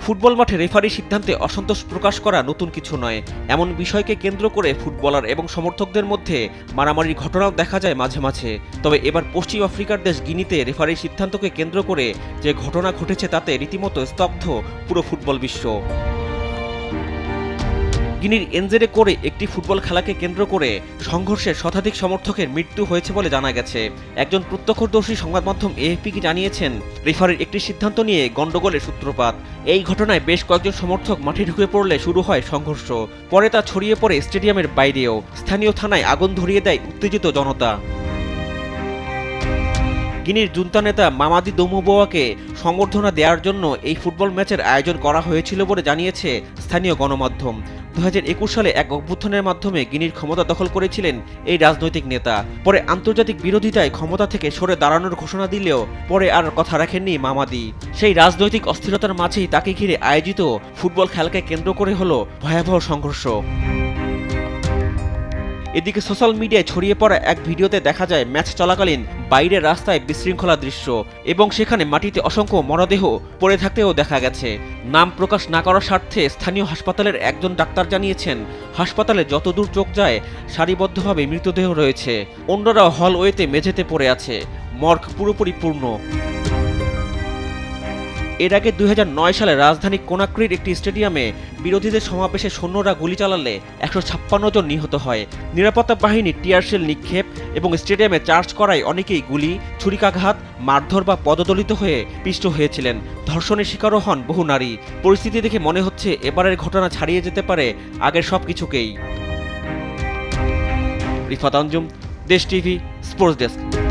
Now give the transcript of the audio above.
Football মাঠে referee সিদ্ধান্তে অসন্তোষ প্রকাশ করা নতুন কিছু নয়। এমন বিষয়কে কেন্দ্র করে ফুটবলার এবং সমর্থকদের মধ্যে মারামারির ঘটনাও দেখা যায় মাঝে মাঝে। তবে এবার পশ্চিম আফ্রিকার দেশ গিনিতে রেফারির সিদ্ধান্তকে কেন্দ্র করে যে ঘটনা ঘটেছে তাতে রীতিমতো স্তব্ধ পুরো ফুটবল বিশ্ব। গিনির এনজেডে করে একটি ফুটবল খেলাকে কেন্দ্র করে সংঘর্ষে শতাধিক সমর্থকের মৃত্যু হয়েছে বলে জানা গেছে। একজন প্রত্যক্ষদর্শী সংবাদ মাধ্যম এএফপিকে জানিয়েছেন, রেফারির একটি সিদ্ধান্ত নিয়ে গন্ডগোলের সূত্রপাত। এই ঘটনায় বেশ কয়েকজন সমর্থক মাঠে ঢুকে পড়লে শুরু হয় সংঘর্ষ। পরে তা ছড়িয়ে পড়ে স্টেডিয়ামের বাইরেও। স্থানীয় থানায় আগুন ধরিয়ে দেয় উত্তেজিত জনতা। গিনির জুন্তা নেতা মামাদি দৌমুবোয়াকে সংবর্ধনা দেওয়ার জন্য এই ফুটবল ম্যাচের আয়োজন করা হয়েছিল বলে জানিয়েছে স্থানীয় গণমাধ্যম। 2021 সালে এক অভ্যুত্থানের মাধ্যমে গিনির ক্ষমতা দখল করেছিলেন এই রাজনৈতিক নেতা। পরে আন্তর্জাতিক বিরোধিতায় ক্ষমতা থেকে সরে দাঁড়ানোর ঘোষণা দিলেও পরে আর কথা রাখেননি মামাদি। সেই রাজনৈতিক অস্থিরতার মাঝেই তাকে ঘিরে আয়োজিত ফুটবল খেলাকে কেন্দ্র করে হলো ভয়াবহ সংঘর্ষ। এদিকে সোশ্যাল মিডিয়ায় ছড়িয়ে পড়া এক ভিডিওতে দেখা যায় ম্যাচ চলাকালীন বাইরের রাস্তায় বিশৃঙ্খলা দৃশ্য এবং সেখানে মাটিতে অসংখ্য মরদেহ পড়ে থাকতেও দেখা গেছে। নাম প্রকাশ না করার স্বার্থে স্থানীয় হাসপাতালের একজন ডাক্তার জানিয়েছেন, হাসপাতালে যতদূর চোখ যায় সারিবদ্ধভাবে মৃতদেহ রয়েছে। অন্যরাও হলওয়েতে মেঝেতে পড়ে আছে। মর্গ পুরোপুরি পূর্ণ। এর আগে 2009 সালে রাজধানী কোনাক্রির একটি স্টেডিয়ামে বিরোধীদের সমাবেশে সৈন্যরা গুলি চালালে 156 জন নিহত হয়। নিরাপত্তা বাহিনী টিয়ারশেল নিক্ষেপ এবং স্টেডিয়ামে চার্জ করায় অনেকেই গুলি, ছুরিকাঘাত, মারধর বা পদদলিত হয়ে পিষ্ট হয়েছিলেন। ধর্ষণের শিকারও হন বহু নারী। পরিস্থিতি দেখে মনে হচ্ছে এবারের ঘটনা ছাড়িয়ে যেতে পারে আগের সব কিছুকেই। রিফাত আঞ্জুম, দেশ টিভি, স্পোর্টস ডেস্ক।